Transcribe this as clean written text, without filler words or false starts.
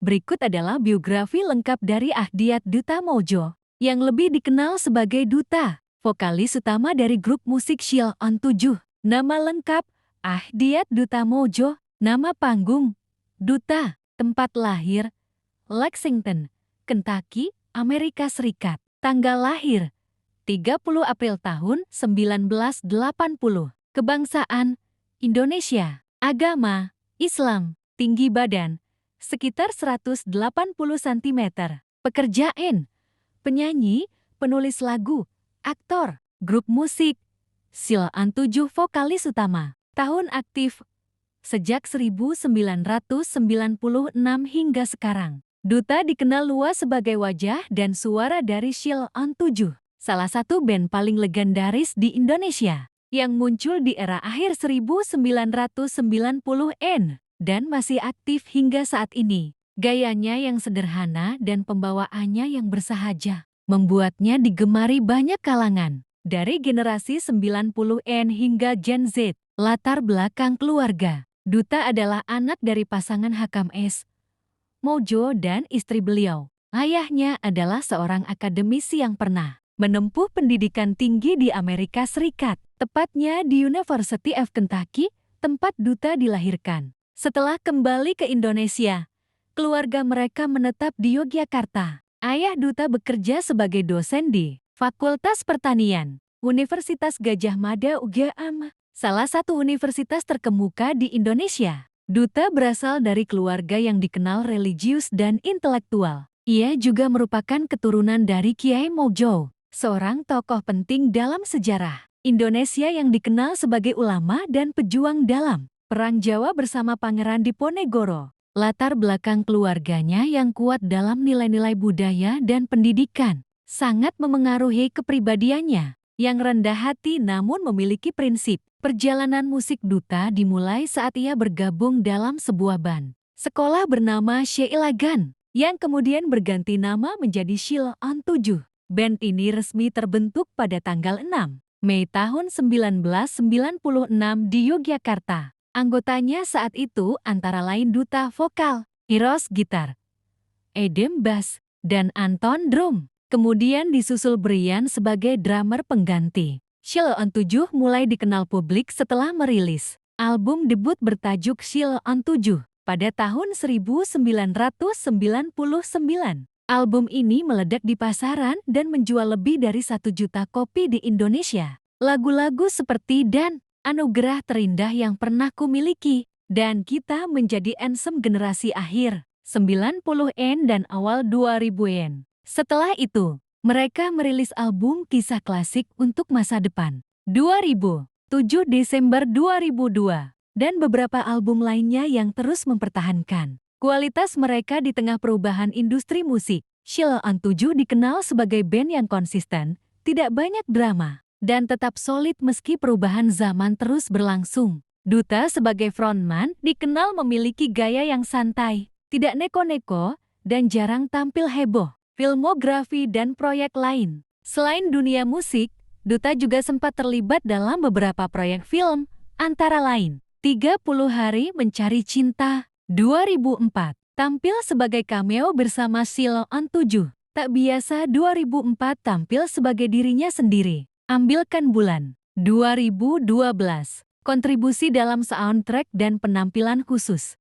Berikut adalah biografi lengkap dari Ahdiat Duta Mojo, yang lebih dikenal sebagai Duta, vokalis utama dari grup musik Chill On 7. Nama lengkap, Ahdiat Duta Mojo. Nama panggung, Duta. Tempat lahir, Lexington, Kentucky, Amerika Serikat. Tanggal lahir, 30 April tahun 1980. Kebangsaan, Indonesia. Agama, Islam. Tinggi badan, sekitar 180 cm. Pekerjaan, penyanyi, penulis lagu, aktor. Grup musik, Chill On 7 vokalis utama. Tahun aktif, sejak 1996 hingga sekarang. Duta dikenal luas sebagai wajah dan suara dari Chill On 7, salah satu band paling legendaris di Indonesia, yang muncul di era akhir 1990-an. Dan masih aktif hingga saat ini. Gayanya yang sederhana dan pembawaannya yang bersahaja membuatnya digemari banyak kalangan. Dari generasi 90-an hingga Gen Z. Latar belakang keluarga, Duta adalah anak dari pasangan Hakam S. Mojo dan istri beliau. Ayahnya adalah seorang akademisi yang pernah menempuh pendidikan tinggi di Amerika Serikat, tepatnya di University of Kentucky, tempat Duta dilahirkan. Setelah kembali ke Indonesia, keluarga mereka menetap di Yogyakarta. Ayah Duta bekerja sebagai dosen di Fakultas Pertanian, Universitas Gadjah Mada UGM, salah satu universitas terkemuka di Indonesia. Duta berasal dari keluarga yang dikenal religius dan intelektual. Ia juga merupakan keturunan dari Kiai Mojo, seorang tokoh penting dalam sejarah Indonesia yang dikenal sebagai ulama dan pejuang dalam Perang Jawa bersama Pangeran Diponegoro. Latar belakang keluarganya yang kuat dalam nilai-nilai budaya dan pendidikan sangat memengaruhi kepribadiannya yang rendah hati namun memiliki prinsip. Perjalanan musik Duta dimulai saat ia bergabung dalam sebuah band sekolah bernama Sheilagan, yang kemudian berganti nama menjadi Chill On 7. Band ini resmi terbentuk pada tanggal 6 Mei tahun 1996 di Yogyakarta. Anggotanya saat itu antara lain Duta vokal, Eros gitar, Edem bass, dan Anton drum. Kemudian disusul Brian sebagai drummer pengganti. Chill On 7 mulai dikenal publik setelah merilis album debut bertajuk Chill On 7 pada tahun 1999. Album ini meledak di pasaran dan menjual lebih dari 1 juta kopi di Indonesia. Lagu-lagu seperti Dan Anugerah Terindah Yang Pernah Kumiliki, dan Kita Menjadi Anthem generasi akhir 90-an dan awal 2000-an. Setelah itu, mereka merilis album Kisah Klasik Untuk Masa Depan 2007 Desember 2002, dan beberapa album lainnya yang terus mempertahankan kualitas mereka di tengah perubahan industri musik. Chill On 7 dikenal sebagai band yang konsisten, tidak banyak drama, dan tetap solid meski perubahan zaman terus berlangsung. Duta sebagai frontman dikenal memiliki gaya yang santai, tidak neko-neko, dan jarang tampil heboh. Filmografi dan proyek lain. Selain dunia musik, Duta juga sempat terlibat dalam beberapa proyek film, antara lain 30 Hari Mencari Cinta 2004, tampil sebagai cameo bersama Chill On 7. Tak Biasa 2004 tampil sebagai dirinya sendiri. Ambilkan Bulan 2012, kontribusi dalam soundtrack dan penampilan khusus.